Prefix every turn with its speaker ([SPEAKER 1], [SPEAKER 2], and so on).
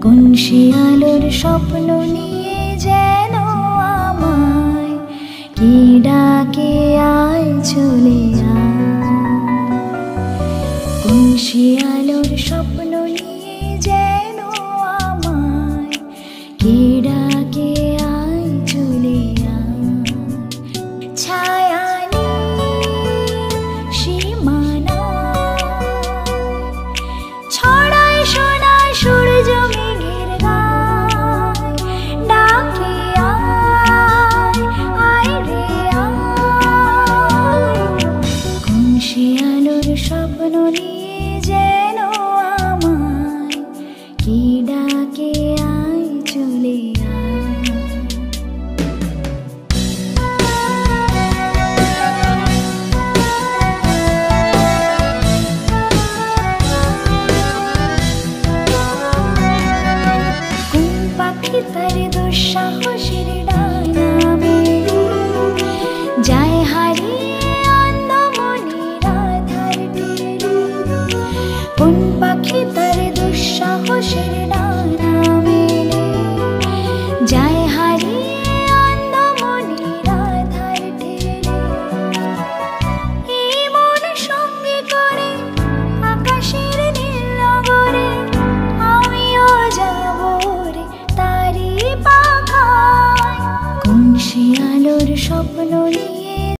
[SPEAKER 1] কোন শিয়ালোর স্বপ্ন নিয়ে যেন আমায় কি ডাকে আয় চলে আয়। কোন শিয়ালোর স্বপ্ন নিয়ে যেন আমায় কি ডাকে আয় চলে আয়। ছায়া ছড়ায় সোনায় সূর্য মেঘের গায়, ডাকে আয় আয় রে আয়। কোন শিয়ালোর স্বপ্ন নিয়ে যেন আমায় কি ডাকে আয় চলে আয়।